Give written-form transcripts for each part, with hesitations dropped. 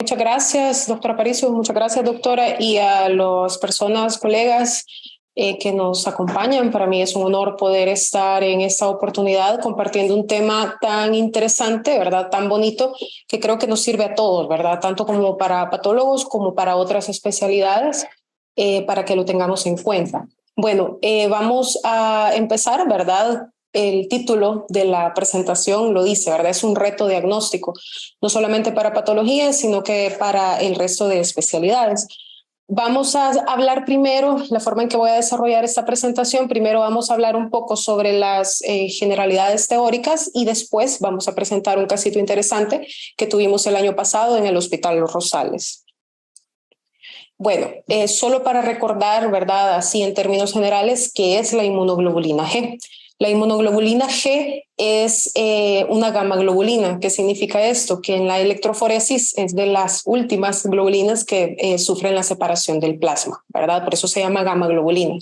muchas gracias, doctora Paricio, muchas gracias, doctora, y a las personas, colegas que nos acompañan. Para mí es un honor poder estar en esta oportunidad compartiendo un tema tan interesante, ¿verdad? Tan bonito, que creo que nos sirve a todos, ¿verdad? Tanto como para patólogos como para otras especialidades, para que lo tengamos en cuenta. Bueno, vamos a empezar, ¿verdad? El título de la presentación lo dice, ¿verdad? Es un reto diagnóstico, no solamente para patologías, sino que para el resto de especialidades. Vamos a hablar primero, la forma en que voy a desarrollar esta presentación, primero vamos a hablar un poco sobre las generalidades teóricas y después vamos a presentar un casito interesante que tuvimos el año pasado en el Hospital Los Rosales. Bueno, solo para recordar, ¿verdad? Así en términos generales, ¿qué es la inmunoglobulina G? La inmunoglobulina G es una gamma globulina. ¿Qué significa esto? Que en la electroforesis es de las últimas globulinas que sufren la separación del plasma, ¿verdad? Por eso se llama gamma globulina.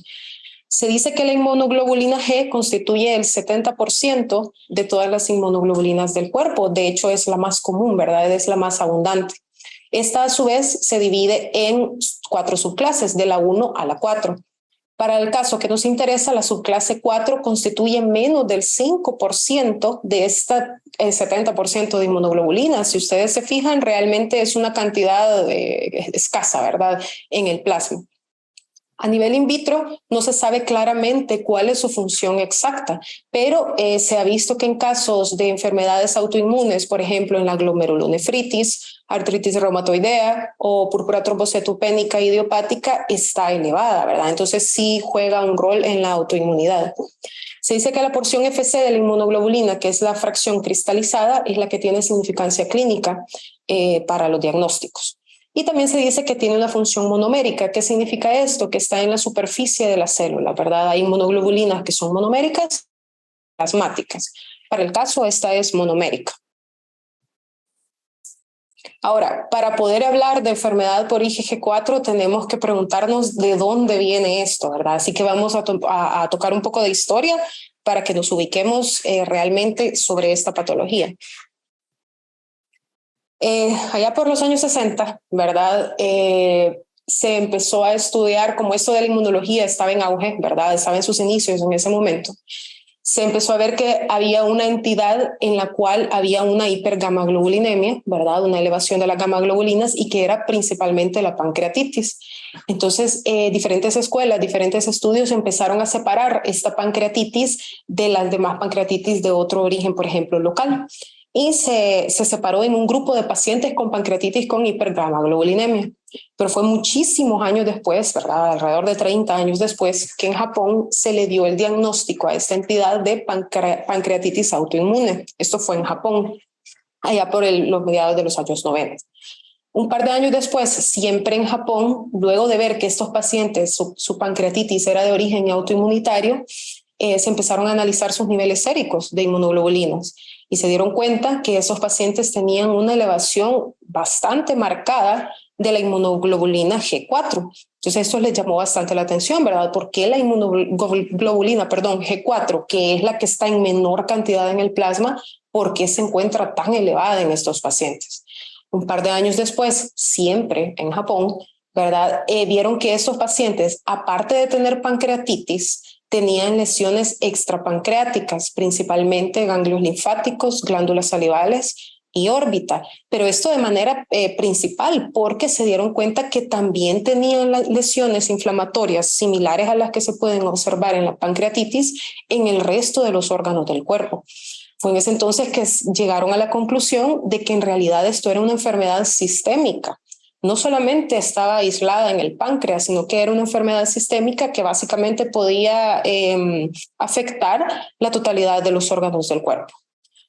Se dice que la inmunoglobulina G constituye el 70% de todas las inmunoglobulinas del cuerpo. De hecho, es la más común, ¿verdad? Es la más abundante. Esta, a su vez, se divide en 4 subclases, de la 1 a la 4. Para el caso que nos interesa, la subclase 4 constituye menos del 5% de esta 70% de inmunoglobulinas. Si ustedes se fijan, realmente es una cantidad escasa, ¿verdad?, en el plasma. A nivel in vitro no se sabe claramente cuál es su función exacta, pero se ha visto que en casos de enfermedades autoinmunes, por ejemplo en la glomerulonefritis, artritis reumatoidea o púrpura trombocitopénica idiopática, está elevada, ¿verdad? Entonces sí juega un rol en la autoinmunidad. Se dice que la porción FC de la inmunoglobulina, que es la fracción cristalizada, es la que tiene significancia clínica para los diagnósticos. Y también se dice que tiene una función monomérica. ¿Qué significa esto? Que está en la superficie de la célula, ¿verdad? Hay inmunoglobulinas que son monoméricas, plasmáticas. Para el caso, esta es monomérica. Ahora, para poder hablar de enfermedad por IgG4, tenemos que preguntarnos de dónde viene esto, ¿verdad? Así que vamos a tocar un poco de historia para que nos ubiquemos realmente sobre esta patología. Allá por los años 60, ¿verdad? Se empezó a estudiar, como esto de la inmunología estaba en auge, ¿verdad? Estaba en sus inicios en ese momento. Se empezó a ver que había una entidad en la cual había una hipergamaglobulinemia, ¿verdad? Una elevación de las gamaglobulinas y que era principalmente la pancreatitis. Entonces, diferentes escuelas, diferentes estudios empezaron a separar esta pancreatitis de las demás pancreatitis de otro origen, por ejemplo, local. Y se separó en un grupo de pacientes con pancreatitis con hipergamaglobulinemia. Pero fue muchísimos años después, ¿verdad? Alrededor de 30 años después, que en Japón se le dio el diagnóstico a esta entidad de pancreatitis autoinmune. Esto fue en Japón, allá por los mediados de los años 90. Un par de años después, siempre en Japón, luego de ver que estos pacientes, su pancreatitis era de origen autoinmunitario, se empezaron a analizar sus niveles séricos de inmunoglobulinas y se dieron cuenta que esos pacientes tenían una elevación bastante marcada de la inmunoglobulina G4. Entonces esto les llamó bastante la atención, ¿verdad? ¿Por qué la inmunoglobulina, G4, que es la que está en menor cantidad en el plasma, por qué se encuentra tan elevada en estos pacientes? Un par de años después, siempre en Japón, ¿verdad? Vieron que estos pacientes, aparte de tener pancreatitis, tenían lesiones extrapancreáticas, principalmente ganglios linfáticos, glándulas salivales y órbita, pero esto de manera principal porque se dieron cuenta que también tenían lesiones inflamatorias similares a las que se pueden observar en la pancreatitis en el resto de los órganos del cuerpo. Fue en ese entonces que llegaron a la conclusión de que en realidad esto era una enfermedad sistémica. No solamente estaba aislada en el páncreas, sino que era una enfermedad sistémica que básicamente podía afectar la totalidad de los órganos del cuerpo.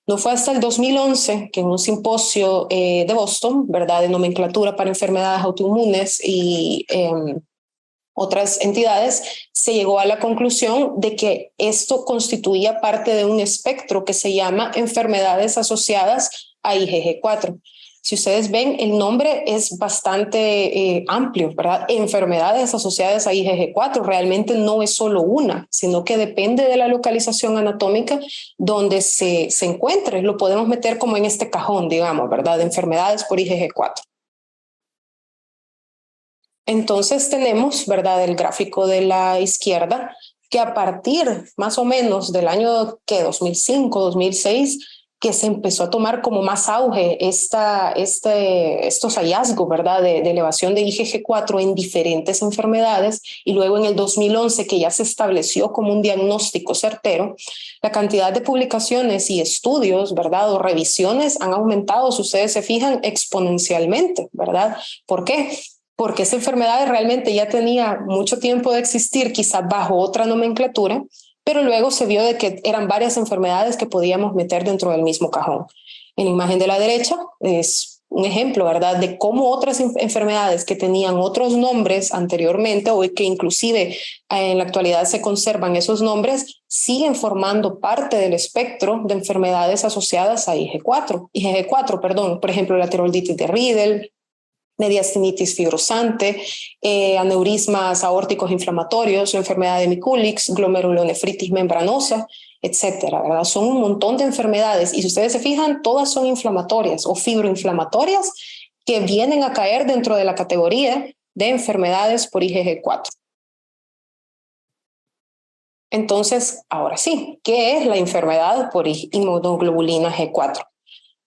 No fue hasta el 2011 que en un simposio de Boston, ¿verdad?, de nomenclatura para enfermedades autoinmunes y otras entidades, se llegó a la conclusión de que esto constituía parte de un espectro que se llama enfermedades asociadas a IgG4. Si ustedes ven, el nombre es bastante amplio, ¿verdad? Enfermedades asociadas a IgG4 realmente no es solo una, sino que depende de la localización anatómica donde se encuentre. Lo podemos meter como en este cajón, digamos, ¿verdad? De enfermedades por IgG4. Entonces tenemos, ¿verdad?, el gráfico de la izquierda, que a partir más o menos del año 2005, 2006, que se empezó a tomar como más auge estos hallazgos, ¿verdad?, de elevación de IgG4 en diferentes enfermedades, y luego en el 2011 que ya se estableció como un diagnóstico certero, la cantidad de publicaciones y estudios, ¿verdad?, o revisiones han aumentado, si ustedes se fijan, exponencialmente, ¿verdad? ¿Por qué? Porque esa enfermedad realmente ya tenía mucho tiempo de existir, quizás bajo otra nomenclatura, pero luego se vio de que eran varias enfermedades que podíamos meter dentro del mismo cajón. En la imagen de la derecha es un ejemplo, ¿verdad?, de cómo otras enfermedades que tenían otros nombres anteriormente o que inclusive en la actualidad se conservan esos nombres, siguen formando parte del espectro de enfermedades asociadas a IgG4, perdón, por ejemplo, la tiroiditis de Riedel, mediastinitis fibrosante, aneurismas aórticos inflamatorios, la enfermedad de Mikulicz, glomerulonefritis membranosa, etcétera, ¿verdad? Son un montón de enfermedades y si ustedes se fijan, todas son inflamatorias o fibroinflamatorias que vienen a caer dentro de la categoría de enfermedades por IgG4. Entonces, ahora sí, ¿qué es la enfermedad por inmunoglobulina G4?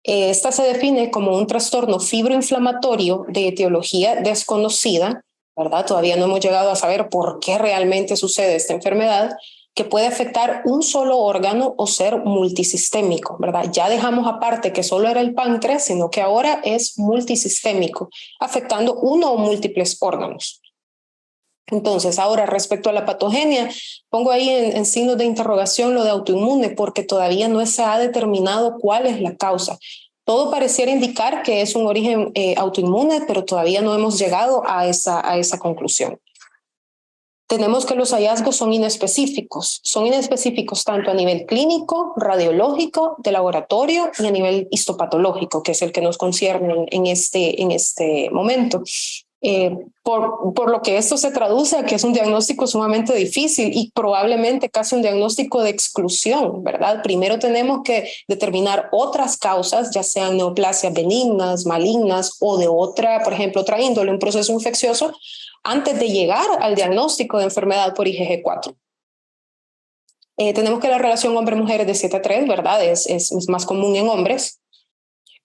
Esta se define como un trastorno fibroinflamatorio de etiología desconocida, ¿verdad? Todavía no hemos llegado a saber por qué realmente sucede esta enfermedad, que puede afectar un solo órgano o ser multisistémico, ¿verdad? Ya dejamos aparte que solo era el páncreas, sino que ahora es multisistémico, afectando uno o múltiples órganos. Entonces, ahora respecto a la patogenia, pongo ahí en signos de interrogación lo de autoinmune porque todavía no se ha determinado cuál es la causa. Todo pareciera indicar que es un origen autoinmune, pero todavía no hemos llegado a esa conclusión. Tenemos que los hallazgos son inespecíficos tanto a nivel clínico, radiológico, de laboratorio y a nivel histopatológico, que es el que nos concierne en este momento. Por lo que esto se traduce a que es un diagnóstico sumamente difícil y probablemente casi un diagnóstico de exclusión, ¿verdad? Primero tenemos que determinar otras causas, ya sean neoplasias benignas, malignas o de otra, por ejemplo, otra índole, un proceso infeccioso, antes de llegar al diagnóstico de enfermedad por IgG4. Tenemos que la relación hombre-mujer es de 7:3, ¿verdad? Es más común en hombres.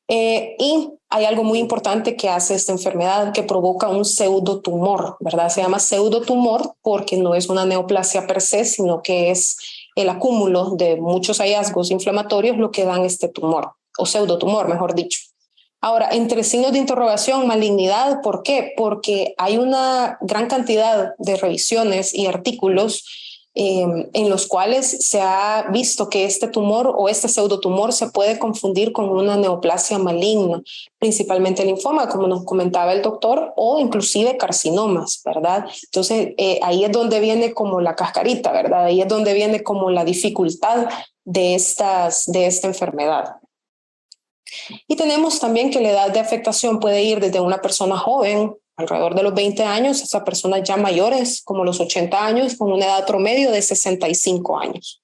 Y hay algo muy importante que hace esta enfermedad que provoca un pseudotumor, ¿verdad? Se llama pseudotumor porque no es una neoplasia per se, sino que es el acúmulo de muchos hallazgos inflamatorios lo que dan este tumor, o pseudotumor, mejor dicho. Ahora, entre signos de interrogación, malignidad, ¿por qué? Porque hay una gran cantidad de revisiones y artículos en los cuales se ha visto que este tumor o este pseudotumor se puede confundir con una neoplasia maligna, principalmente linfoma, como nos comentaba el doctor, o inclusive carcinomas, ¿verdad? Entonces, ahí es donde viene como la cascarita, ¿verdad? Ahí es donde viene como la dificultad de esta enfermedad. Y tenemos también que la edad de afectación puede ir desde una persona joven, alrededor de los 20 años, hasta personas ya mayores, como los 80 años, con una edad promedio de 65 años.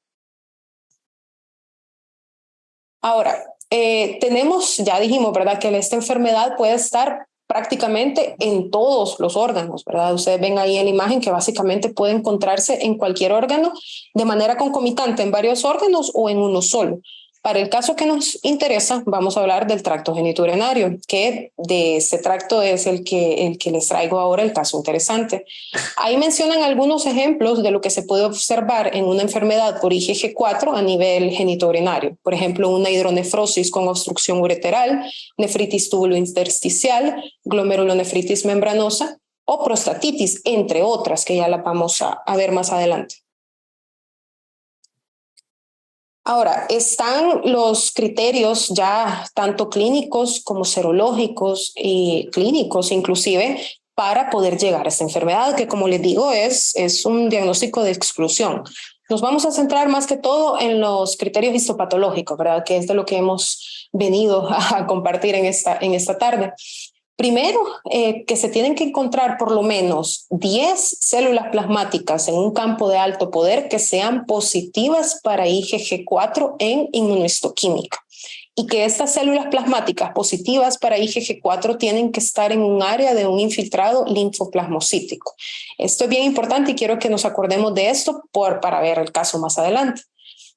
Ahora, ya dijimos, ¿verdad?, que esta enfermedad puede estar prácticamente en todos los órganos, ¿verdad? Ustedes ven ahí en la imagen que básicamente puede encontrarse en cualquier órgano de manera concomitante en varios órganos o en uno solo. Para el caso que nos interesa, vamos a hablar del tracto genitourinario, que de ese tracto es el que les traigo ahora el caso interesante. Ahí mencionan algunos ejemplos de lo que se puede observar en una enfermedad por IgG4 a nivel genitourinario. Por ejemplo, una hidronefrosis con obstrucción ureteral, nefritis tubulointersticial, glomerulonefritis membranosa o prostatitis, entre otras, que ya las vamos a ver más adelante. Ahora, están los criterios ya tanto clínicos como serológicos y clínicos inclusive para poder llegar a esta enfermedad, que como les digo es un diagnóstico de exclusión. Nos vamos a centrar más que todo en los criterios histopatológicos, ¿verdad? Que es de lo que hemos venido a compartir en esta tarde. Primero, que se tienen que encontrar por lo menos 10 células plasmáticas en un campo de alto poder que sean positivas para IgG4 en inmunohistoquímica. y que estas células plasmáticas positivas para IgG4 tienen que estar en un área de un infiltrado linfoplasmocítico. Esto es bien importante y quiero que nos acordemos de esto para ver el caso más adelante.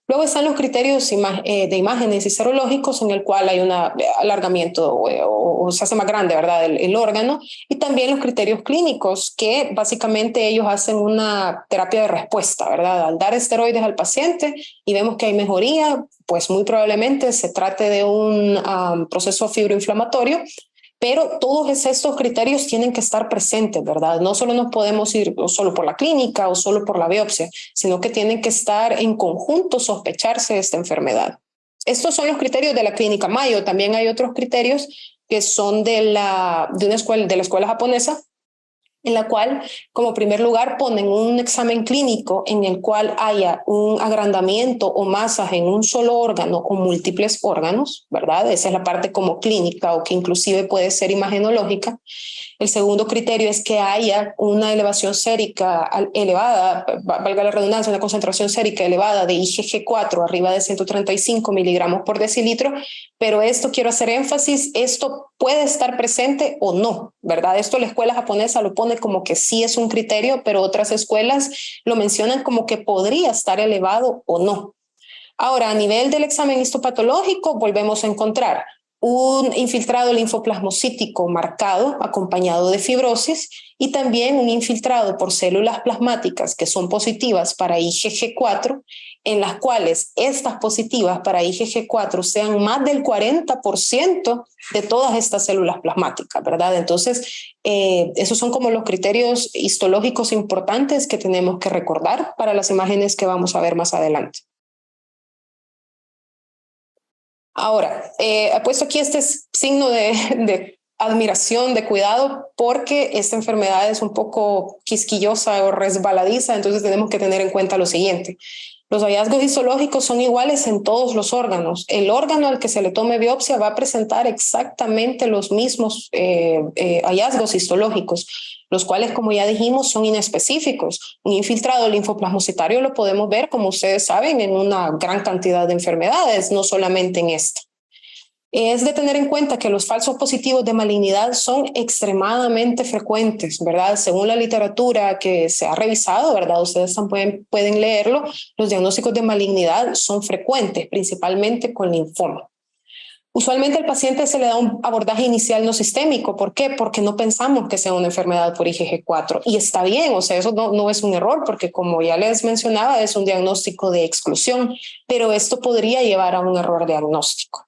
Luego están los criterios de imágenes y serológicos en el cual hay un alargamiento o se hace más grande, ¿verdad? El órgano, y también los criterios clínicos que básicamente ellos hacen una terapia de respuesta, ¿verdad? Al dar esteroides al paciente y vemos que hay mejoría, pues muy probablemente se trate de un proceso fibroinflamatorio, pero todos estos criterios tienen que estar presentes, ¿verdad? No solo nos podemos ir solo por la clínica o solo por la biopsia, sino que tienen que estar en conjunto, sospecharse de esta enfermedad. Estos son los criterios de la clínica Mayo. También hay otros criterios que son de la escuela japonesa, en la cual, como primer lugar, ponen un examen clínico en el cual haya un agrandamiento o masas en un solo órgano o múltiples órganos, ¿verdad? Esa es la parte como clínica o que inclusive puede ser imagenológica. El segundo criterio es que haya una elevación sérica elevada, valga la redundancia, una concentración sérica elevada de IgG4 arriba de 135 miligramos por decilitro, pero esto quiero hacer énfasis, esto puede estar presente o no, ¿verdad? Esto la escuela japonesa lo pone como que sí es un criterio, pero otras escuelas lo mencionan como que podría estar elevado o no. Ahora, a nivel del examen histopatológico, volvemos a encontrar un infiltrado linfoplasmocítico marcado, acompañado de fibrosis, y también un infiltrado por células plasmáticas que son positivas para IgG4, en las cuales estas positivas para IgG4 sean más del 40% de todas estas células plasmáticas, ¿verdad? Entonces, esos son como los criterios histológicos importantes que tenemos que recordar para las imágenes que vamos a ver más adelante. Ahora, he puesto aquí este signo de admiración, de cuidado, porque esta enfermedad es un poco quisquillosa o resbaladiza, entonces tenemos que tener en cuenta lo siguiente. Los hallazgos histológicos son iguales en todos los órganos. El órgano al que se le tome biopsia va a presentar exactamente los mismos hallazgos histológicos, los cuales, como ya dijimos, son inespecíficos. Un infiltrado linfoplasmocitario lo podemos ver, como ustedes saben, en una gran cantidad de enfermedades, no solamente en esta. Es de tener en cuenta que los falsos positivos de malignidad son extremadamente frecuentes, ¿verdad? Según la literatura que se ha revisado, ¿verdad? Ustedes pueden leerlo, los diagnósticos de malignidad son frecuentes, principalmente con linfoma. Usualmente al paciente se le da un abordaje inicial no sistémico. ¿Por qué? Porque no pensamos que sea una enfermedad por IgG4. Y está bien, o sea, eso no es un error, porque como ya les mencionaba, es un diagnóstico de exclusión, pero esto podría llevar a un error diagnóstico.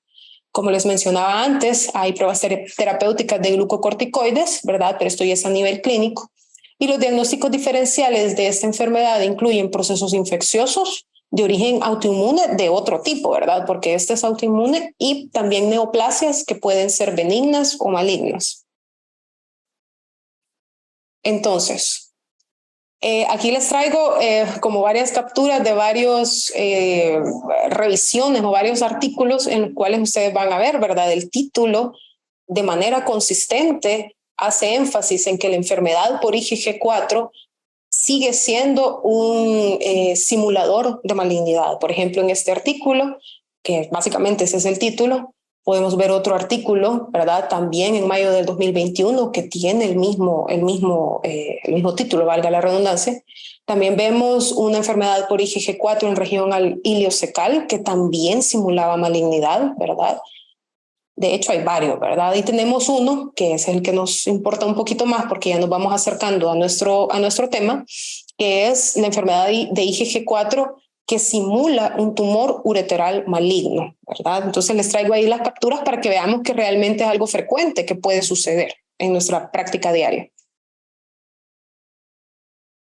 Como les mencionaba antes, hay pruebas terapéuticas de glucocorticoides, ¿verdad? Pero esto ya es a nivel clínico. Y los diagnósticos diferenciales de esta enfermedad incluyen procesos infecciosos de origen autoinmune de otro tipo, ¿verdad? Porque este es autoinmune, y también neoplasias que pueden ser benignas o malignas. Entonces, aquí les traigo como varias capturas de varios revisiones o varios artículos en los cuales ustedes van a ver, ¿verdad? El título de manera consistente hace énfasis en que la enfermedad por IgG4 sigue siendo un simulador de malignidad. Por ejemplo, en este artículo, que básicamente ese es el título, podemos ver otro artículo, ¿verdad? También en mayo del 2021 que tiene el mismo título, valga la redundancia. También vemos una enfermedad por IgG4 en región iliocecal que también simulaba malignidad, ¿verdad? De hecho, hay varios, ¿verdad? Y tenemos uno que es el que nos importa un poquito más porque ya nos vamos acercando a nuestro tema, que es la enfermedad de IgG4 que simula un tumor ureteral maligno, ¿verdad? Entonces les traigo ahí las capturas para que veamos que realmente es algo frecuente que puede suceder en nuestra práctica diaria.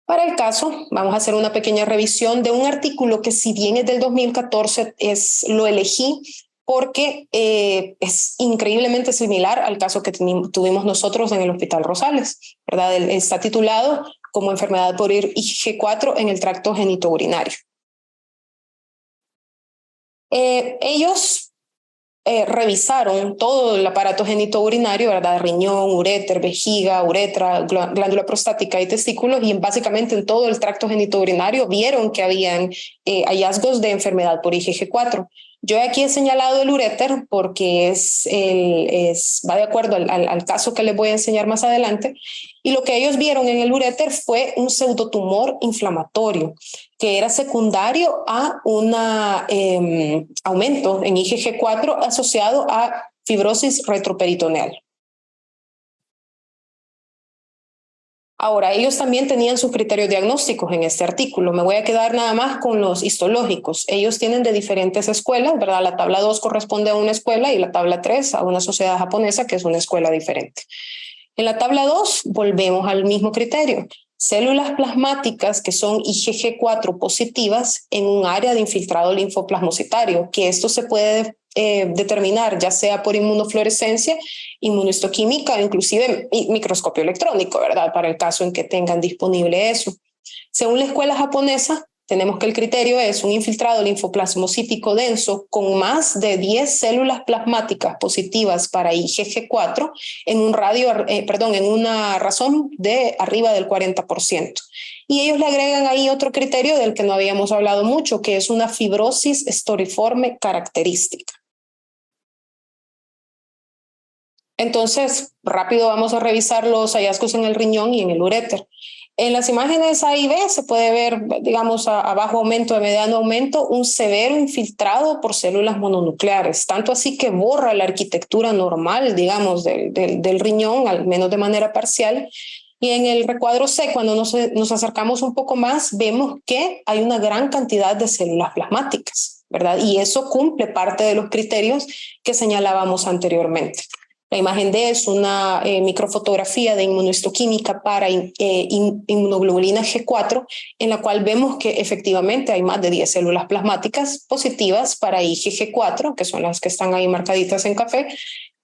Para el caso, vamos a hacer una pequeña revisión de un artículo que, si bien es del 2014, lo elegí porque es increíblemente similar al caso que tuvimos nosotros en el Hospital Rosales, ¿verdad? Está titulado como enfermedad por IgG4 en el tracto genitourinario. Ellos revisaron todo el aparato genitourinario, ¿verdad? Riñón, uréter, vejiga, uretra, glándula prostática y testículos, y básicamente en todo el tracto genitourinario vieron que habían hallazgos de enfermedad por IgG4. Yo aquí he señalado el uréter porque va de acuerdo al caso que les voy a enseñar más adelante. Y lo que ellos vieron en el uréter fue un pseudotumor inflamatorio que era secundario a un aumento en IgG4 asociado a fibrosis retroperitoneal. Ahora, ellos también tenían sus criterios diagnósticos en este artículo. Me voy a quedar nada más con los histológicos. Ellos tienen de diferentes escuelas, ¿verdad? La tabla 2 corresponde a una escuela y la tabla 3 a una sociedad japonesa, que es una escuela diferente. En la tabla 2 volvemos al mismo criterio. Células plasmáticas que son IgG4 positivas en un área de infiltrado linfoplasmocitario, que esto se puede determinar ya sea por inmunofluorescencia, inmunohistoquímica o inclusive microscopio electrónico, ¿verdad? Para el caso en que tengan disponible eso. Según la escuela japonesa, tenemos que el criterio es un infiltrado linfoplasmocítico denso con más de 10 células plasmáticas positivas para IgG4 en un en una razón de arriba del 40%. Y ellos le agregan ahí otro criterio del que no habíamos hablado mucho, que es una fibrosis estoriforme característica. Entonces, rápido vamos a revisar los hallazgos en el riñón y en el uréter. En las imágenes A y B se puede ver, digamos, a bajo aumento, a mediano aumento, un severo infiltrado por células mononucleares, tanto así que borra la arquitectura normal, digamos, del riñón, al menos de manera parcial. Y en el recuadro C, cuando nos acercamos un poco más, vemos que hay una gran cantidad de células plasmáticas, ¿verdad? Y eso cumple parte de los criterios que señalábamos anteriormente. La imagen D es una microfotografía de inmunohistoquímica para inmunoglobulina G4, en la cual vemos que efectivamente hay más de 10 células plasmáticas positivas para IgG4, que son las que están ahí marcaditas en café,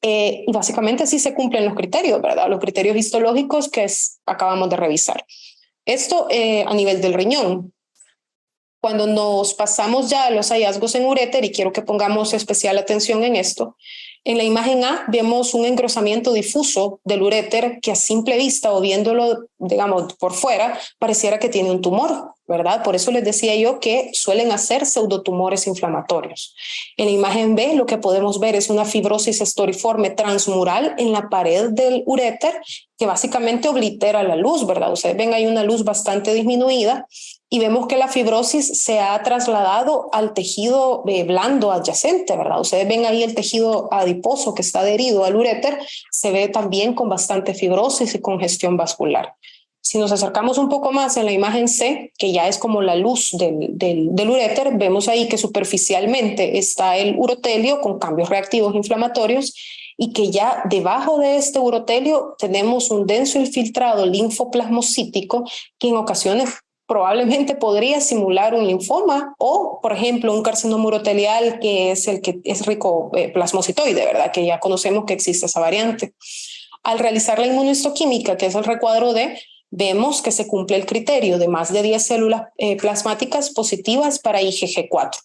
y básicamente así se cumplen los criterios, ¿verdad? Los criterios histológicos que acabamos de revisar. Esto a nivel del riñón. Cuando nos pasamos ya a los hallazgos en uréter, y quiero que pongamos especial atención en esto, en la imagen A vemos un engrosamiento difuso del uréter que a simple vista o viéndolo, digamos, por fuera, pareciera que tiene un tumor, ¿verdad? Por eso les decía yo que suelen hacer pseudotumores inflamatorios. En la imagen B lo que podemos ver es una fibrosis estoriforme transmural en la pared del uréter que básicamente oblitera la luz, ¿verdad? Ustedes ven ahí una luz bastante disminuida y vemos que la fibrosis se ha trasladado al tejido blando adyacente, ¿verdad? Ustedes ven ahí el tejido adiposo que está adherido al uréter, se ve también con bastante fibrosis y congestión vascular. Si nos acercamos un poco más en la imagen C, que ya es como la luz del uréter, vemos ahí que superficialmente está el urotelio con cambios reactivos inflamatorios y que ya debajo de este urotelio tenemos un denso infiltrado linfoplasmocítico que en ocasiones probablemente podría simular un linfoma o, por ejemplo, un carcinoma urotelial que es el que es rico plasmocitoide, ¿verdad? Que ya conocemos que existe esa variante. Al realizar la inmunohistoquímica, que es el recuadro D, vemos que se cumple el criterio de más de 10 células plasmáticas positivas para IgG4.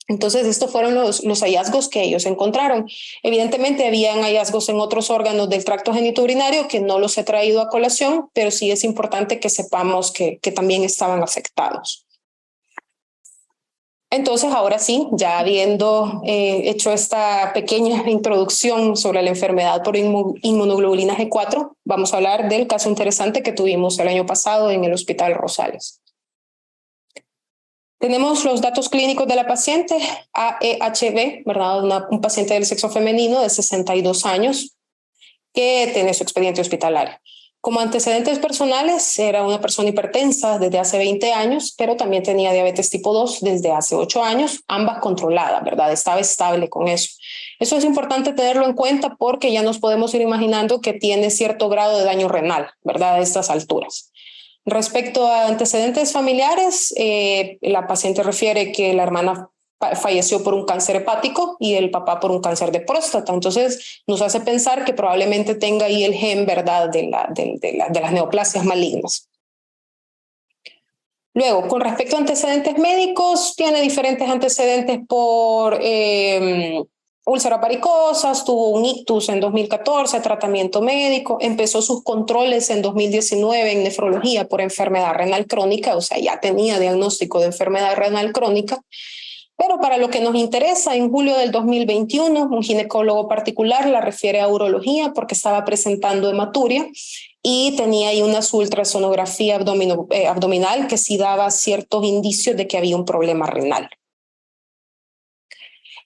Entonces, estos fueron los hallazgos que ellos encontraron. Evidentemente, habían hallazgos en otros órganos del tracto genitourinario que no los he traído a colación, pero sí es importante que sepamos que también estaban afectados. Entonces, ahora sí, ya habiendo hecho esta pequeña introducción sobre la enfermedad por inmunoglobulina G4, vamos a hablar del caso interesante que tuvimos el año pasado en el Hospital Rosales. Tenemos los datos clínicos de la paciente, AEHB, ¿verdad? Un paciente del sexo femenino de 62 años que tiene su expediente hospitalario. Como antecedentes personales, era una persona hipertensa desde hace 20 años, pero también tenía diabetes tipo 2 desde hace 8 años, ambas controladas, ¿verdad? Estaba estable con eso. Eso es importante tenerlo en cuenta porque ya nos podemos ir imaginando que tiene cierto grado de daño renal, ¿verdad? A estas alturas. Respecto a antecedentes familiares, la paciente refiere que la hermana falleció por un cáncer hepático y el papá por un cáncer de próstata. Entonces, nos hace pensar que probablemente tenga ahí el gen, ¿verdad?, de las neoplasias malignas. Luego, con respecto a antecedentes médicos, tiene diferentes antecedentes por úlceras varicosas, tuvo un ictus en 2014, tratamiento médico, empezó sus controles en 2019 en nefrología por enfermedad renal crónica, o sea, ya tenía diagnóstico de enfermedad renal crónica, Pero para lo que nos interesa, en julio del 2021, un ginecólogo particular la refiere a urología porque estaba presentando hematuria y tenía ahí una ultrasonografía abdominal que sí daba ciertos indicios de que había un problema renal.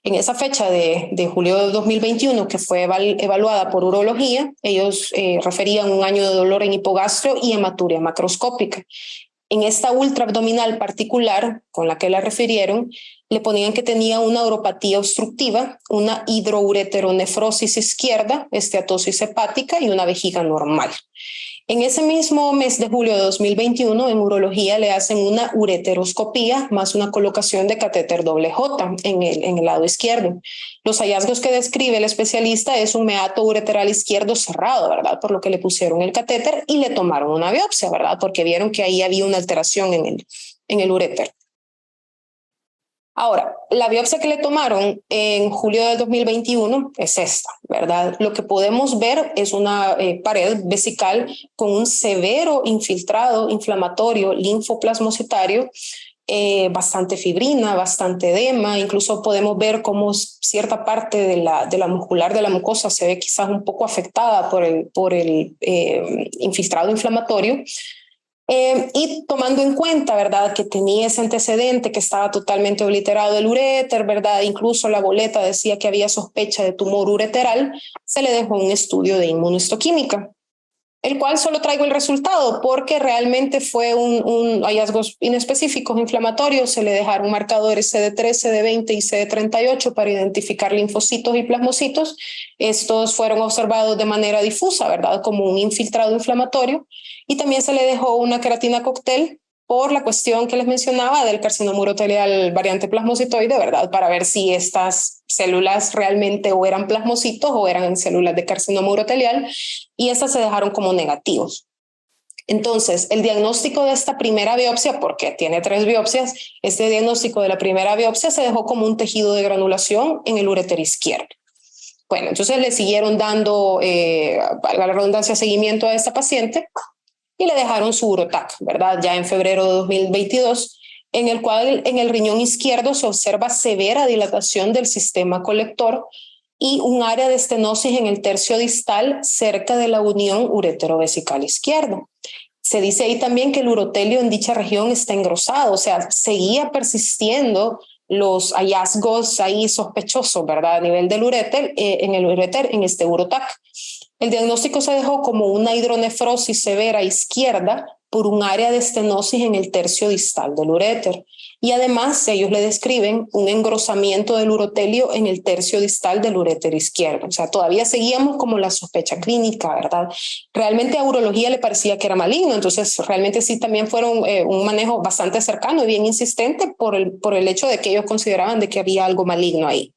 En esa fecha de julio de 2021, que fue evaluada por urología, ellos referían un año de dolor en hipogastrio y hematuria macroscópica. En esta ultraabdominal particular, con la que la refirieron, le ponían que tenía una uropatía obstructiva, una hidroureteronefrosis izquierda, esteatosis hepática y una vejiga normal. En ese mismo mes de julio de 2021, en urología le hacen una ureteroscopía más una colocación de catéter doble J en el lado izquierdo. Los hallazgos que describe el especialista es un meato ureteral izquierdo cerrado, ¿verdad? Por lo que le pusieron el catéter y le tomaron una biopsia, ¿verdad? Porque vieron que ahí había una alteración en el uréter. Ahora, la biopsia que le tomaron en julio del 2021 es esta, ¿verdad? Lo que podemos ver es una pared vesical con un severo infiltrado inflamatorio linfoplasmocitario, bastante fibrina, bastante edema, incluso podemos ver cómo cierta parte de la muscular de la mucosa se ve quizás un poco afectada por el infiltrado inflamatorio. Y tomando en cuenta, ¿verdad?, que tenía ese antecedente, que estaba totalmente obliterado el uréter, ¿verdad?, incluso la boleta decía que había sospecha de tumor ureteral, se le dejó un estudio de inmunohistoquímica, el cual solo traigo el resultado porque realmente fue un hallazgos inespecíficos inflamatorios. Se le dejaron marcadores CD3, CD20 y CD38 para identificar linfocitos y plasmocitos. Estos fueron observados de manera difusa, ¿verdad?, como un infiltrado inflamatorio. Y también se le dejó una queratina cóctel por la cuestión que les mencionaba del carcinoma urotelial variante plasmocitoide, ¿verdad?, para ver si estas células realmente o eran plasmocitos o eran células de carcinoma urotelial, y estas se dejaron como negativos. Entonces, el diagnóstico de esta primera biopsia, porque tiene 3 biopsias, este diagnóstico de la primera biopsia se dejó como un tejido de granulación en el uréter izquierdo. Bueno, entonces le siguieron dando, valga la redundancia, seguimiento a esta paciente y le dejaron su Urotac, ¿verdad? Ya en febrero de 2022, en el cual en el riñón izquierdo se observa severa dilatación del sistema colector y un área de estenosis en el tercio distal cerca de la unión ureterovesical izquierda. Se dice ahí también que el urotelio en dicha región está engrosado, o sea, seguía persistiendo los hallazgos ahí sospechosos, ¿verdad?, a nivel del uréter, en este Urotac. El diagnóstico se dejó como una hidronefrosis severa izquierda por un área de estenosis en el tercio distal del uréter. Y además ellos le describen un engrosamiento del urotelio en el tercio distal del uréter izquierdo. O sea, todavía seguíamos como la sospecha clínica, ¿verdad? Realmente a urología le parecía que era maligno, entonces realmente sí también fueron un manejo bastante cercano y bien insistente por el hecho de que ellos consideraban de que había algo maligno ahí.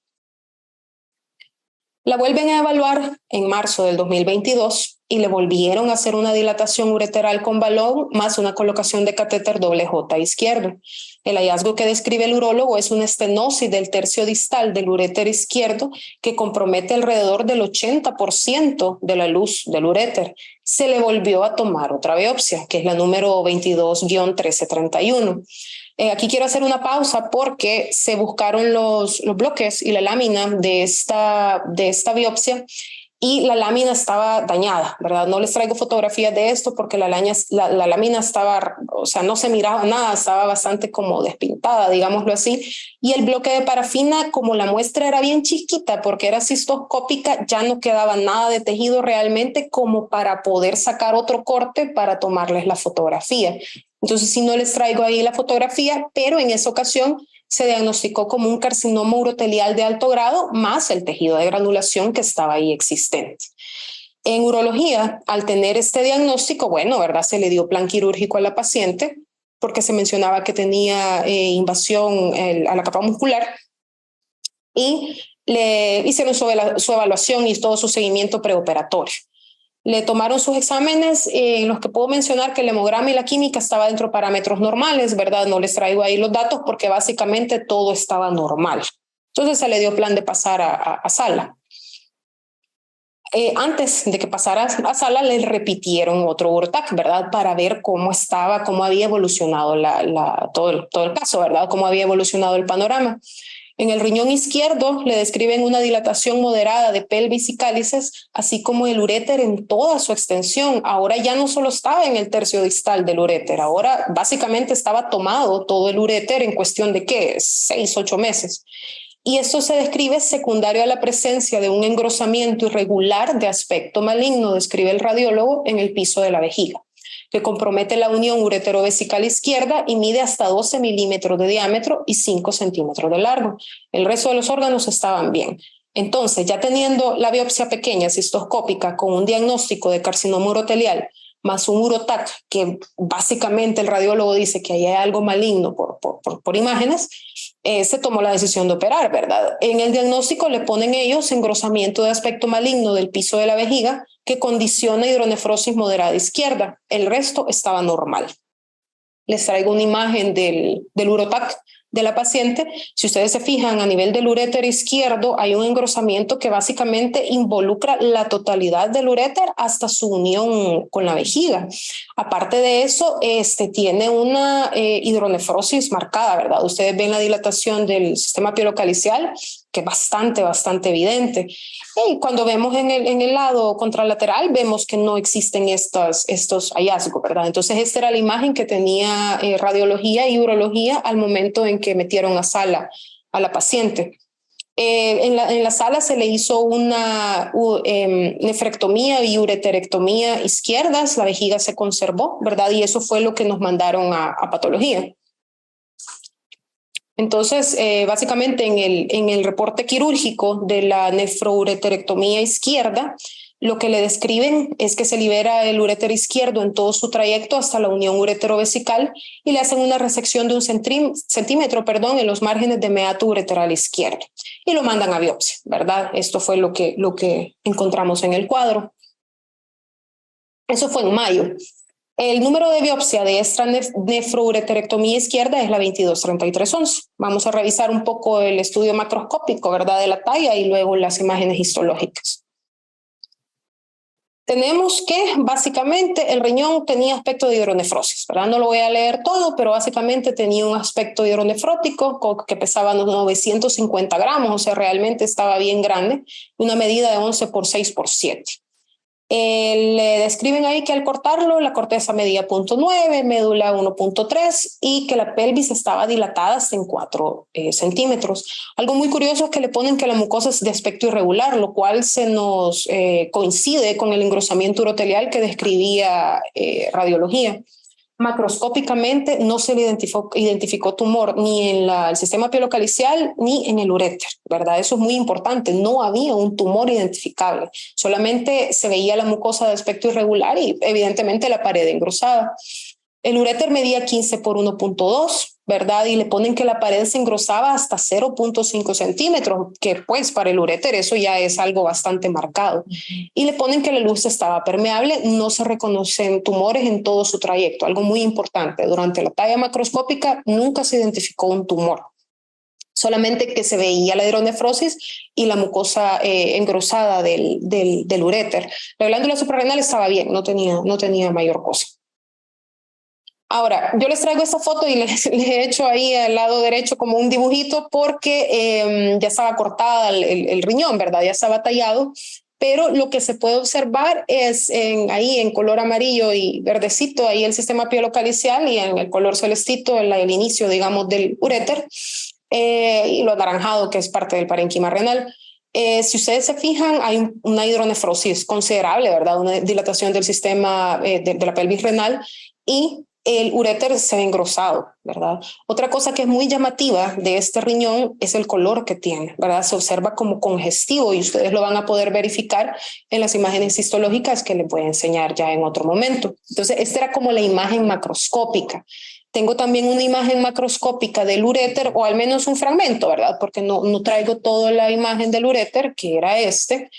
La vuelven a evaluar en marzo del 2022 y le volvieron a hacer una dilatación ureteral con balón más una colocación de catéter doble J izquierdo. El hallazgo que describe el urólogo es una estenosis del tercio distal del uréter izquierdo que compromete alrededor del 80% de la luz del uréter. Se le volvió a tomar otra biopsia, que es la número 22-1331. Aquí quiero hacer una pausa porque se buscaron los bloques y la lámina de esta biopsia y la lámina estaba dañada, ¿verdad? No les traigo fotografías de esto porque la lámina estaba, o sea, no se miraba nada, estaba bastante como despintada, digámoslo así. Y el bloque de parafina, como la muestra era bien chiquita porque era cistoscópica, ya no quedaba nada de tejido realmente como para poder sacar otro corte para tomarles la fotografía. Entonces, sí, no les traigo ahí la fotografía, pero en esa ocasión se diagnosticó como un carcinoma urotelial de alto grado más el tejido de granulación que estaba ahí existente. En urología, al tener este diagnóstico, bueno, ¿verdad?, se le dio plan quirúrgico a la paciente porque se mencionaba que tenía invasión a la capa muscular y le hicieron su evaluación y todo su seguimiento preoperatorio. Le tomaron sus exámenes en los que puedo mencionar que el hemograma y la química estaba dentro de parámetros normales, ¿verdad? No les traigo ahí los datos porque básicamente todo estaba normal. Entonces se le dio plan de pasar a sala. Antes de que pasara a sala, le repitieron otro UROTAC, ¿verdad? Para ver cómo estaba, cómo había evolucionado todo el caso, ¿verdad? Cómo había evolucionado el panorama. En el riñón izquierdo le describen una dilatación moderada de pelvis y cálices, así como el uréter en toda su extensión. Ahora ya no solo estaba en el tercio distal del uréter, ahora básicamente estaba tomado todo el uréter en cuestión de, ¿qué? 6, 8 meses. Y esto se describe secundario a la presencia de un engrosamiento irregular de aspecto maligno, describe el radiólogo, en el piso de la vejiga, que compromete la unión ureterovesical izquierda y mide hasta 12 milímetros de diámetro y 5 centímetros de largo. El resto de los órganos estaban bien. Entonces, ya teniendo la biopsia pequeña cistoscópica con un diagnóstico de carcinoma urotelial, más un UROTAC, que básicamente el radiólogo dice que ahí hay algo maligno por imágenes, se tomó la decisión de operar, ¿verdad? En el diagnóstico le ponen ellos engrosamiento de aspecto maligno del piso de la vejiga que condiciona hidronefrosis moderada izquierda. El resto estaba normal. Les traigo una imagen del UROTAC de la paciente. Si ustedes se fijan, a nivel del uréter izquierdo hay un engrosamiento que básicamente involucra la totalidad del uréter hasta su unión con la vejiga. Aparte de eso, tiene una hidronefrosis marcada, ¿verdad? Ustedes ven la dilatación del sistema pielocalicial, que es bastante evidente. Y cuando vemos en el lado contralateral, vemos que no existen estos hallazgos, ¿verdad? Entonces, esta era la imagen que tenía radiología y urología al momento en que metieron a sala a la paciente. En la sala se le hizo una nefrectomía y ureterectomía izquierdas, la vejiga se conservó, ¿verdad? Y eso fue lo que nos mandaron a patología. Entonces, básicamente en el reporte quirúrgico de la nefroureterectomía izquierda, lo que le describen es que se libera el uréter izquierdo en todo su trayecto hasta la unión ureterovesical y le hacen una resección de 1 centímetro en los márgenes de meato ureteral izquierdo y lo mandan a biopsia, ¿verdad? Esto fue lo que encontramos en el cuadro. Eso fue en mayo. El número de biopsia de esta nefroureterectomía izquierda es la 223311. Vamos a revisar un poco el estudio macroscópico, ¿verdad?, de la talla y luego las imágenes histológicas. Tenemos que básicamente el riñón tenía aspecto de hidronefrosis, ¿verdad? No lo voy a leer todo, pero básicamente tenía un aspecto hidronefrótico que pesaba unos 950 gramos, o sea, realmente estaba bien grande, una medida de 11 por 6 por 7. Le describen ahí que al cortarlo la corteza medía 0.9, médula 1.3 y que la pelvis estaba dilatada hasta en 4 centímetros. Algo muy curioso es que le ponen que la mucosa es de aspecto irregular, lo cual se nos coincide con el engrosamiento urotelial que describía radiología. Macroscópicamente no se le identificó tumor ni en el sistema pielocalicial ni en el uréter, ¿verdad? Eso es muy importante. No había un tumor identificable. Solamente se veía la mucosa de aspecto irregular y evidentemente la pared engrosada. El uréter medía 15 por 1.2, ¿verdad? Y le ponen que la pared se engrosaba hasta 0.5 centímetros, que pues para el uréter eso ya es algo bastante marcado. Y le ponen que la luz estaba permeable, no se reconocen tumores en todo su trayecto, algo muy importante. Durante la talla macroscópica nunca se identificó un tumor, solamente que se veía la hidronefrosis y la mucosa engrosada del uréter. La glándula suprarrenal estaba bien, no tenía mayor cosa. Ahora, yo les traigo esta foto y les he hecho ahí al lado derecho como un dibujito porque ya estaba cortada el riñón, ¿verdad? Ya estaba tallado, pero lo que se puede observar es ahí en color amarillo y verdecito, ahí el sistema pielocalicial y en el color celestito, el inicio, digamos, del uréter y lo anaranjado que es parte del parénquima renal. Si ustedes se fijan, hay una hidronefrosis considerable, ¿verdad? Una dilatación del sistema de la pelvis renal y el uréter se ve engrosado, ¿verdad? Otra cosa que es muy llamativa de este riñón es el color que tiene, ¿verdad? Se observa como congestivo y ustedes lo van a poder verificar en las imágenes histológicas que les voy a enseñar ya en otro momento. Entonces, esta era como la imagen macroscópica. Tengo también una imagen macroscópica del uréter, o al menos un fragmento, ¿verdad? Porque no traigo toda la imagen del uréter, que era este.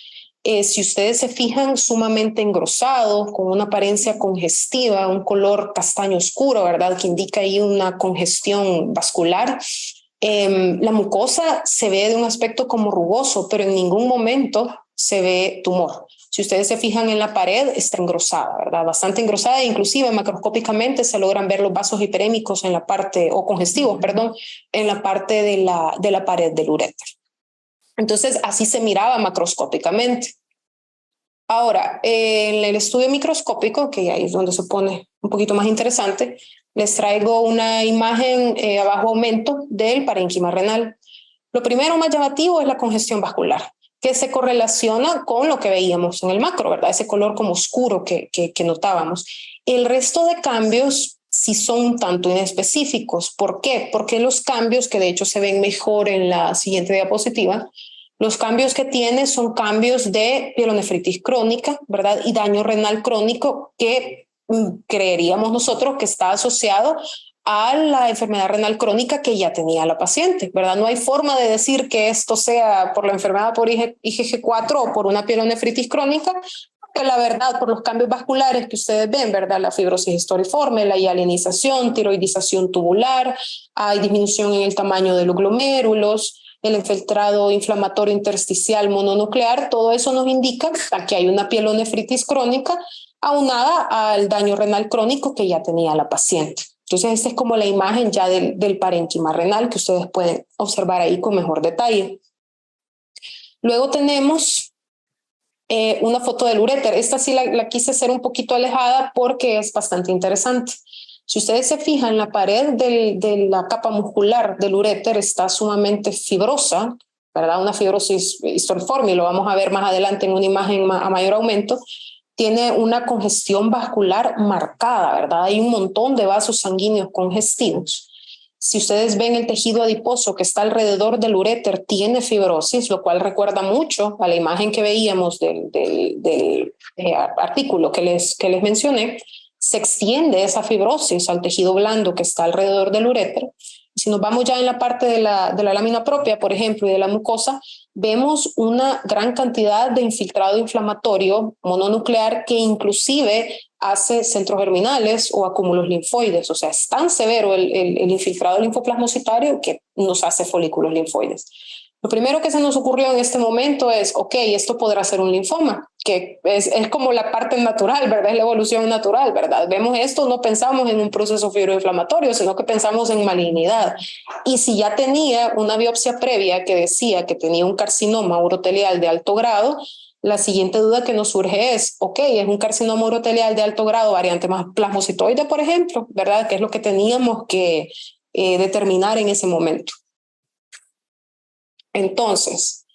Si ustedes se fijan, sumamente engrosado, con una apariencia congestiva, un color castaño oscuro, ¿verdad? Que indica ahí una congestión vascular. La mucosa se ve de un aspecto como rugoso, pero en ningún momento se ve tumor. Si ustedes se fijan en la pared, está engrosada, ¿verdad? Bastante engrosada, inclusive macroscópicamente se logran ver los vasos hiperémicos en la parte, o congestivos, perdón, en la parte de la pared del uréter. Entonces, así se miraba macroscópicamente. Ahora, en el estudio microscópico, que ahí es donde se pone un poquito más interesante, les traigo una imagen a bajo aumento del parénquima renal. Lo primero más llamativo es la congestión vascular, que se correlaciona con lo que veíamos en el macro, ¿verdad? Ese color como oscuro que notábamos. El resto de cambios sí son un tanto inespecíficos. ¿Por qué? Porque los cambios, que de hecho se ven mejor en la siguiente diapositiva, los cambios que tiene son cambios de pielonefritis crónica, ¿verdad? Y daño renal crónico que creeríamos nosotros que está asociado a la enfermedad renal crónica que ya tenía la paciente, ¿verdad? No hay forma de decir que esto sea por la enfermedad por IgG4 o por una pielonefritis crónica, que la verdad, por los cambios vasculares que ustedes ven, ¿verdad? La fibrosis historiforme, la hialinización, tiroidización tubular, hay disminución en el tamaño de los glomérulos, el infiltrado inflamatorio intersticial mononuclear, todo eso nos indica que hay una pielonefritis crónica aunada al daño renal crónico que ya tenía la paciente. Entonces, esta es como la imagen ya del parénquima renal que ustedes pueden observar ahí con mejor detalle. Luego tenemos una foto del uréter. Esta sí la quise hacer un poquito alejada porque es bastante interesante. Si ustedes se fijan, la pared de la capa muscular del uréter está sumamente fibrosa, ¿verdad? Una fibrosis historiforme, y lo vamos a ver más adelante en una imagen a mayor aumento. Tiene una congestión vascular marcada, ¿verdad? Hay un montón de vasos sanguíneos congestivos. Si ustedes ven el tejido adiposo que está alrededor del uréter, tiene fibrosis, lo cual recuerda mucho a la imagen que veíamos del artículo que les mencioné. Se extiende esa fibrosis al tejido blando que está alrededor del uréter. Si nos vamos ya en la parte de la lámina propia, por ejemplo, y de la mucosa, vemos una gran cantidad de infiltrado inflamatorio mononuclear que inclusive hace centros germinales o acúmulos linfoides. O sea, es tan severo el infiltrado linfoplasmocitario que nos hace folículos linfoides. Lo primero que se nos ocurrió en este momento es, ok, esto podrá ser un linfoma, que es como la parte natural, ¿verdad? Es la evolución natural, ¿verdad? Vemos esto, no pensamos en un proceso fibroinflamatorio, sino que pensamos en malignidad. Y si ya tenía una biopsia previa que decía que tenía un carcinoma urotelial de alto grado, la siguiente duda que nos surge es, ok, es un carcinoma urotelial de alto grado, variante más plasmocitoide, por ejemplo, ¿verdad? Que es lo que teníamos que determinar en ese momento. Entonces,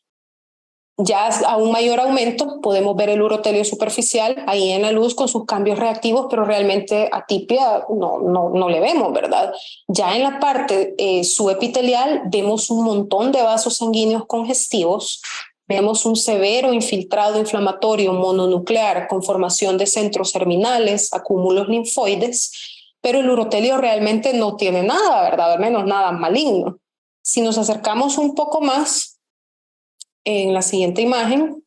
ya a un mayor aumento podemos ver el urotelio superficial ahí en la luz con sus cambios reactivos, pero realmente atipia no le vemos, ¿verdad? Ya en la parte subepitelial vemos un montón de vasos sanguíneos congestivos, vemos un severo infiltrado inflamatorio mononuclear con formación de centros germinales, acúmulos linfoides, pero el urotelio realmente no tiene nada, ¿verdad? Al menos nada maligno. Si nos acercamos un poco más, en la siguiente imagen,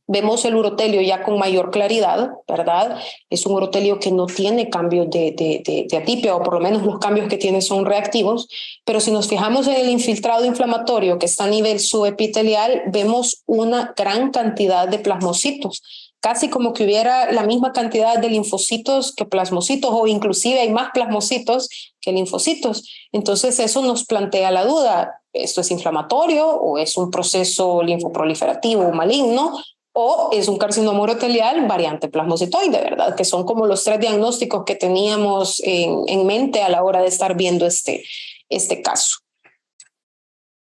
vemos el urotelio ya con mayor claridad, ¿verdad? Es un urotelio que no tiene cambios de atipia, o por lo menos los cambios que tiene son reactivos, pero si nos fijamos en el infiltrado inflamatorio que está a nivel subepitelial, vemos una gran cantidad de plasmocitos, casi como que hubiera la misma cantidad de linfocitos que plasmocitos, o inclusive hay más plasmocitos que linfocitos. Entonces eso nos plantea la duda, ¿esto es inflamatorio o es un proceso linfoproliferativo maligno? O es un carcinoma urotelial variante plasmocitoide, ¿verdad? Que son como los tres diagnósticos que teníamos en mente a la hora de estar viendo este caso.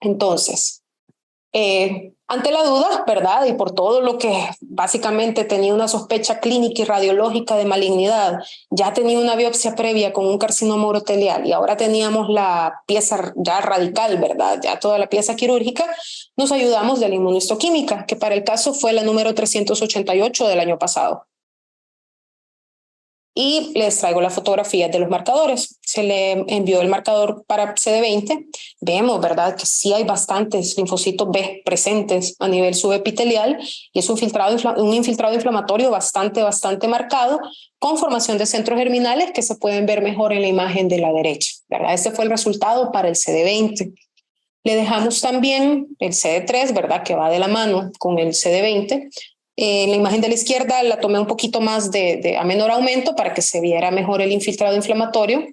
Entonces, ante la duda, ¿verdad? Y por todo lo que básicamente tenía una sospecha clínica y radiológica de malignidad, ya tenía una biopsia previa con un carcinoma urotelial y ahora teníamos la pieza ya radical, ¿verdad? Ya toda la pieza quirúrgica, nos ayudamos de la inmunohistoquímica, que para el caso fue la número 388 del año pasado. Y les traigo la fotografía de los marcadores. Se le envió el marcador para CD20. Vemos, ¿verdad?, que sí hay bastantes linfocitos B presentes a nivel subepitelial y es un infiltrado inflamatorio bastante marcado, con formación de centros germinales que se pueden ver mejor en la imagen de la derecha, ¿verdad? Este fue el resultado para el CD20. Le dejamos también el CD3, ¿verdad? Que va de la mano con el CD20. En la imagen de la izquierda la tomé un poquito más a menor aumento para que se viera mejor el infiltrado inflamatorio.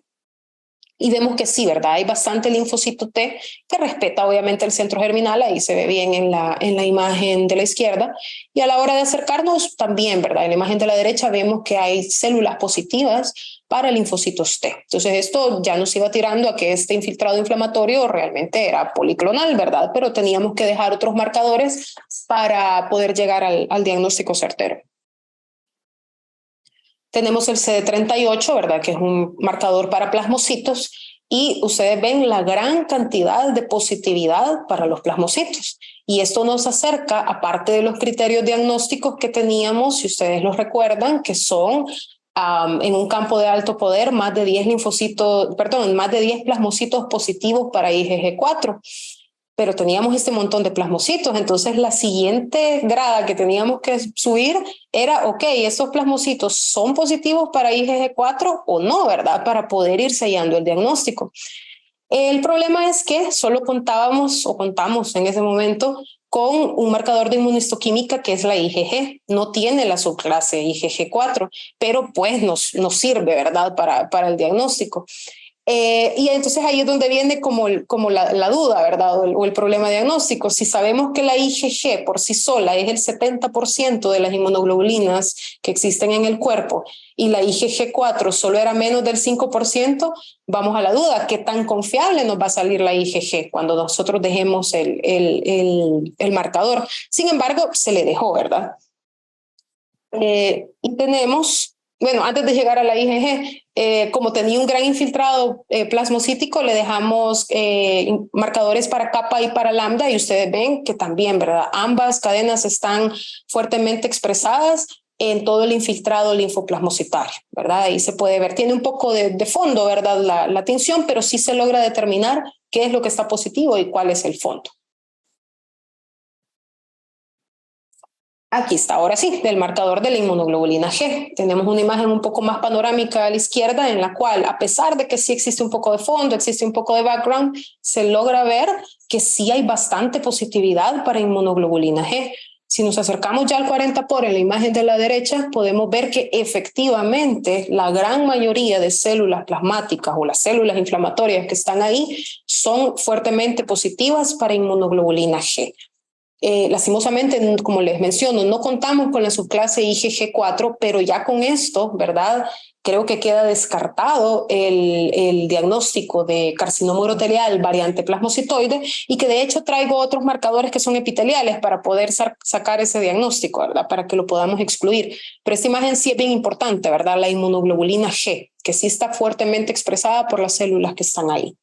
Y vemos que sí, ¿verdad? Hay bastante linfocito T que respeta obviamente el centro germinal, ahí se ve bien en la imagen de la izquierda. Y a la hora de acercarnos también, ¿verdad? En la imagen de la derecha vemos que hay células positivas para linfocitos T. Entonces esto ya nos iba tirando a que este infiltrado inflamatorio realmente era policlonal, ¿verdad? Pero teníamos que dejar otros marcadores para poder llegar al diagnóstico certero. Tenemos el CD38, ¿verdad? Que es un marcador para plasmocitos y ustedes ven la gran cantidad de positividad para los plasmocitos. Y esto nos acerca, aparte de los criterios diagnósticos que teníamos, si ustedes los recuerdan, que son en un campo de alto poder más de 10 más de 10 plasmocitos positivos para IgG4. Pero teníamos este montón de plasmocitos, entonces la siguiente grada que teníamos que subir era, ok, ¿estos plasmocitos son positivos para IgG4 o no, verdad? Para poder ir sellando el diagnóstico. El problema es que solo contamos en ese momento con un marcador de inmunistoquímica que es la IgG, no tiene la subclase IgG4, pero pues nos sirve, ¿verdad? Para el diagnóstico. Y entonces ahí es donde viene como la duda, ¿verdad? O el problema diagnóstico. Si sabemos que la IgG por sí sola es el 70% de las inmunoglobulinas que existen en el cuerpo y la IgG4 solo era menos del 5%, vamos a la duda, ¿qué tan confiable nos va a salir la IgG cuando nosotros dejemos el marcador? Sin embargo, se le dejó, ¿verdad? Y tenemos, bueno, antes de llegar a la IgG, como tenía un gran infiltrado plasmocítico, le dejamos marcadores para kappa y para lambda y ustedes ven que también, ¿verdad? Ambas cadenas están fuertemente expresadas en todo el infiltrado linfoplasmocitario, ¿verdad? Ahí se puede ver, tiene un poco de fondo, ¿verdad? La tinción, pero sí se logra determinar qué es lo que está positivo y cuál es el fondo. Aquí está, ahora sí, del marcador de la inmunoglobulina G. Tenemos una imagen un poco más panorámica a la izquierda en la cual, a pesar de que sí existe un poco de fondo, existe un poco de background, se logra ver que sí hay bastante positividad para inmunoglobulina G. Si nos acercamos ya al 40 por en la imagen de la derecha, podemos ver que efectivamente la gran mayoría de células plasmáticas o las células inflamatorias que están ahí son fuertemente positivas para inmunoglobulina G. Lastimosamente, como les menciono, no contamos con la subclase IgG4, pero ya con esto, ¿verdad? Creo que queda descartado el diagnóstico de carcinoma urotelial variante plasmocitoide y que de hecho traigo otros marcadores que son epiteliales para poder sacar ese diagnóstico, ¿verdad? Para que lo podamos excluir. Pero esta imagen sí es bien importante, ¿verdad? La inmunoglobulina G, que sí está fuertemente expresada por las células que están ahí.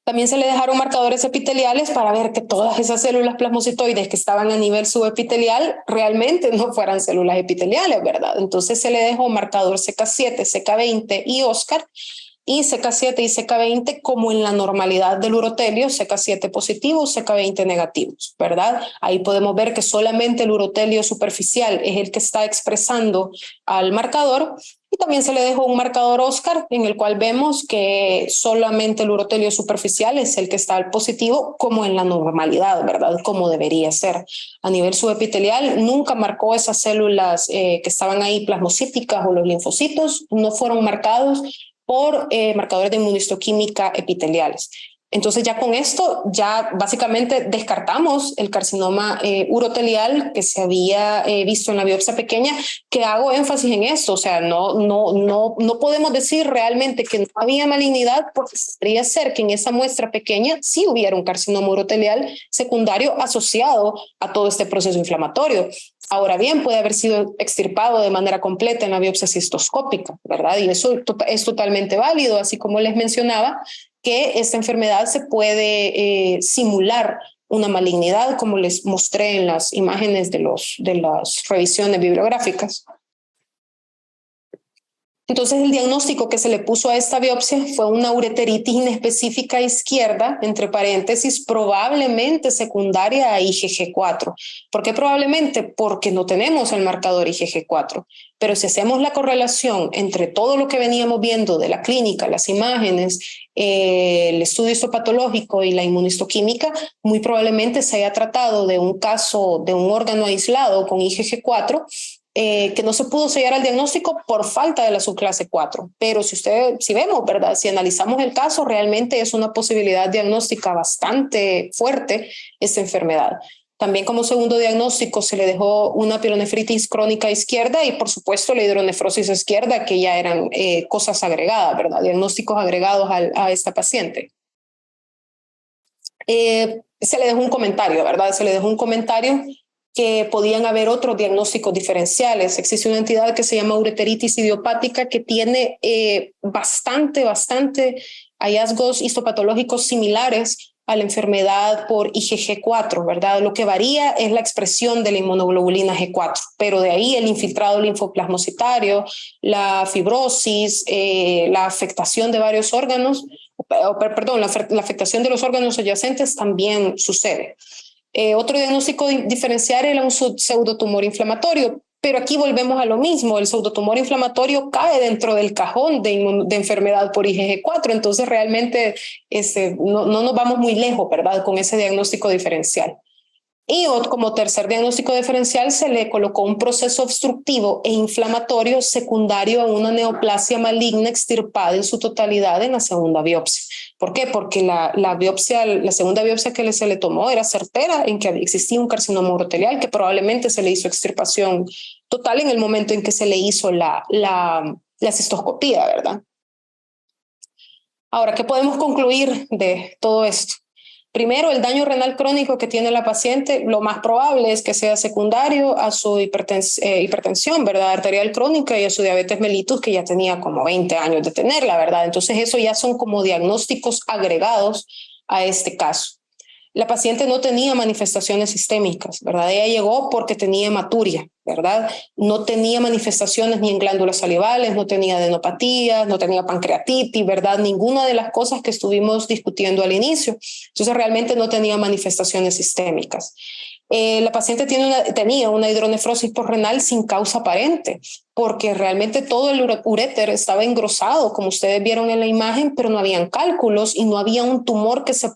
También se le dejaron marcadores epiteliales para ver que todas esas células plasmocitoides que estaban a nivel subepitelial realmente no fueran células epiteliales, ¿verdad? Entonces se le dejó marcador CK7, CK20 y Oscar, y CK7 y CK20 como en la normalidad del urotelio, CK7 positivos, CK20 negativos, ¿verdad? Ahí podemos ver que solamente el urotelio superficial es el que está expresando al marcador. Y también se le dejó un marcador Oscar en el cual vemos que solamente el urotelio superficial es el que está al positivo como en la normalidad, ¿verdad? Como debería ser. A nivel subepitelial nunca marcó esas células que estaban ahí plasmocíticas o los linfocitos, no fueron marcados por marcadores de inmunistoquímica epiteliales. Entonces ya con esto ya básicamente descartamos el carcinoma urotelial que se había visto en la biopsia pequeña, que hago énfasis en esto, o sea, no podemos decir realmente que no había malignidad porque podría ser que en esa muestra pequeña sí hubiera un carcinoma urotelial secundario asociado a todo este proceso inflamatorio. Ahora bien, puede haber sido extirpado de manera completa en la biopsia cistoscópica, ¿verdad? Y eso es totalmente válido, así como les mencionaba, que esta enfermedad se puede simular una malignidad, como les mostré en las imágenes de las revisiones bibliográficas. Entonces el diagnóstico que se le puso a esta biopsia fue una ureteritis inespecífica izquierda, entre paréntesis, probablemente secundaria a IgG4. ¿Por qué probablemente? Porque no tenemos el marcador IgG4. Pero si hacemos la correlación entre todo lo que veníamos viendo de la clínica, las imágenes, el estudio histopatológico y la inmunistoquímica, muy probablemente se haya tratado de un caso de un órgano aislado con IgG4 que no se pudo sellar al diagnóstico por falta de la subclase 4. Pero si vemos, ¿verdad? Si analizamos el caso, realmente es una posibilidad diagnóstica bastante fuerte esta enfermedad. También como segundo diagnóstico se le dejó una pielonefritis crónica izquierda y por supuesto la hidronefrosis izquierda, que ya eran cosas agregadas, ¿verdad? Diagnósticos agregados a esta paciente. Se le dejó un comentario, ¿verdad? Se le dejó un comentario que podían haber otros diagnósticos diferenciales. Existe una entidad que se llama ureteritis idiopática que tiene bastante hallazgos histopatológicos similares a la enfermedad por IgG4, ¿verdad? Lo que varía es la expresión de la inmunoglobulina G4, pero de ahí el infiltrado linfoplasmocitario, la fibrosis, la afectación de varios órganos, perdón, la afectación de los órganos adyacentes también sucede. Otro diagnóstico diferencial era un pseudotumor inflamatorio, pero aquí volvemos a lo mismo, el pseudotumor inflamatorio cae dentro del cajón de enfermedad por IgG4, entonces realmente no nos vamos muy lejos, ¿verdad?, con ese diagnóstico diferencial. Y como tercer diagnóstico diferencial se le colocó un proceso obstructivo e inflamatorio secundario a una neoplasia maligna extirpada en su totalidad en la segunda biopsia. ¿Por qué? Porque la segunda biopsia que se le tomó era certera en que existía un carcinoma urotelial que probablemente se le hizo extirpación total en el momento en que se le hizo la cistoscopía, ¿verdad? Ahora, ¿qué podemos concluir de todo esto? Primero, el daño renal crónico que tiene la paciente, lo más probable es que sea secundario a su hipertensión, ¿verdad?, arterial crónica y a su diabetes mellitus, que ya tenía como 20 años de tenerla, ¿verdad? Entonces, eso ya son como diagnósticos agregados a este caso. La paciente no tenía manifestaciones sistémicas, ¿verdad? Ella llegó porque tenía hematuria, ¿verdad? No tenía manifestaciones ni en glándulas salivales, no tenía adenopatías, no tenía pancreatitis, ¿verdad? Ninguna de las cosas que estuvimos discutiendo al inicio. Entonces realmente no tenía manifestaciones sistémicas. La paciente tenía una hidronefrosis postrenal sin causa aparente, porque realmente todo el uréter estaba engrosado, como ustedes vieron en la imagen, pero no habían cálculos y no había un tumor que se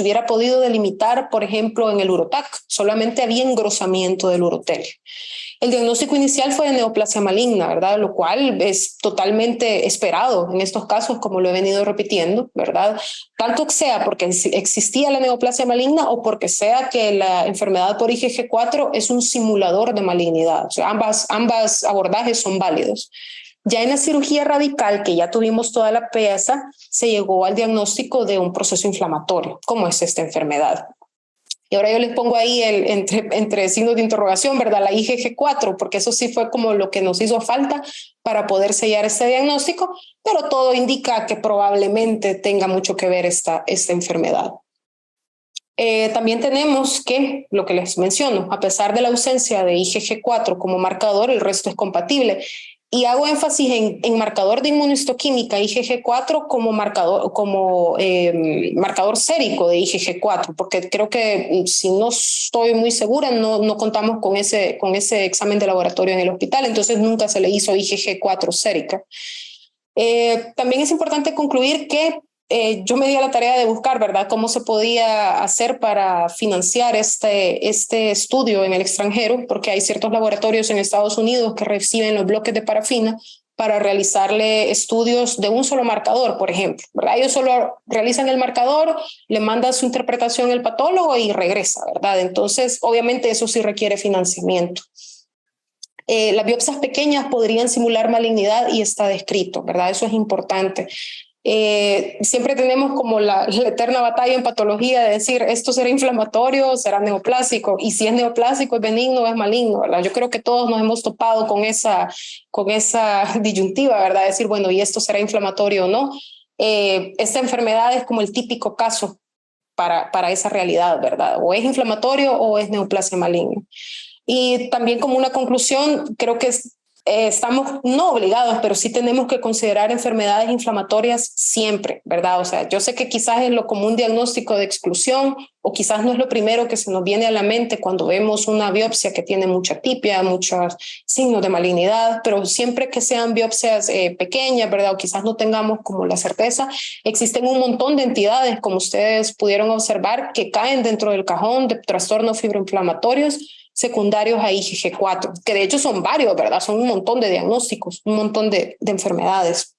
hubiera podido delimitar, por ejemplo, en el urotac. Solamente había engrosamiento del urotelio. El diagnóstico inicial fue de neoplasia maligna, ¿verdad? Lo cual es totalmente esperado en estos casos, como lo he venido repitiendo, ¿verdad? Tanto sea porque existía la neoplasia maligna o porque sea que la enfermedad por IgG4 es un simulador de malignidad. O sea, ambas abordajes son válidos. Ya en la cirugía radical, que ya tuvimos toda la pieza, se llegó al diagnóstico de un proceso inflamatorio, como es esta enfermedad. Y ahora yo les pongo ahí entre signos de interrogación, ¿verdad?, la IgG4, porque eso sí fue como lo que nos hizo falta para poder sellar este diagnóstico, pero todo indica que probablemente tenga mucho que ver esta enfermedad. También tenemos que, lo que les menciono, a pesar de la ausencia de IgG4 como marcador, el resto es compatible. Y hago énfasis en marcador de inmunistoquímica IgG4 como marcador sérico de IgG4, porque creo que, si no estoy muy segura, no contamos con ese examen de laboratorio en el hospital, entonces nunca se le hizo IgG4 sérica. También es importante concluir que yo me di a la tarea de buscar, ¿verdad?, cómo se podía hacer para financiar este estudio en el extranjero, porque hay ciertos laboratorios en Estados Unidos que reciben los bloques de parafina para realizarle estudios de un solo marcador, por ejemplo, ¿verdad? Ellos solo realizan el marcador, le mandan su interpretación al patólogo y regresa, ¿verdad? Entonces, obviamente eso sí requiere financiamiento. Las biopsias pequeñas podrían simular malignidad y está descrito, ¿verdad? Eso es importante. Siempre tenemos como la eterna batalla en patología de decir, esto será inflamatorio, será neoplásico, y si es neoplásico, es benigno o es maligno, ¿verdad? Yo creo que todos nos hemos topado con esa disyuntiva, ¿verdad? Decir, bueno, ¿y esto será inflamatorio o no? Esta enfermedad es como el típico caso para esa realidad, ¿verdad? O es inflamatorio o es neoplasia maligna. Y también, como una conclusión, creo que estamos no obligados, pero sí tenemos que considerar enfermedades inflamatorias siempre, ¿verdad? O sea, yo sé que quizás es lo común diagnóstico de exclusión o quizás no es lo primero que se nos viene a la mente cuando vemos una biopsia que tiene mucha tipia, muchos signos de malignidad, pero siempre que sean biopsias pequeñas, ¿verdad? O quizás no tengamos como la certeza, existen un montón de entidades, como ustedes pudieron observar, que caen dentro del cajón de trastornos fibroinflamatorios secundarios a IgG4, que de hecho son varios, ¿verdad? Son un montón de diagnósticos, un montón de enfermedades.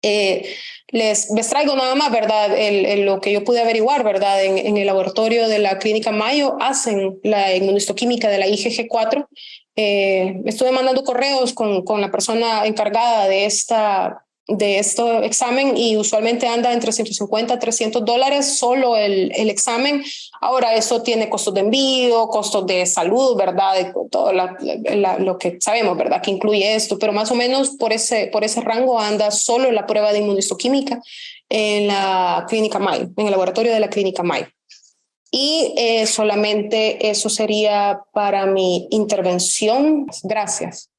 Les traigo nada más, ¿verdad? Lo que yo pude averiguar, ¿verdad? En el laboratorio de la Clínica Mayo hacen la inmunohistoquímica de la IgG4. Estuve mandando correos con la persona encargada de este examen y usualmente anda entre $150 a $300 solo el examen. Ahora eso tiene costos de envío, costos de salud, ¿verdad? Todo lo que sabemos, ¿verdad? Que incluye esto, pero más o menos por ese rango anda solo la prueba de inmunohistoquímica en la Clínica Mayo, en el laboratorio de la Clínica Mayo. Y solamente eso sería para mi intervención. Gracias.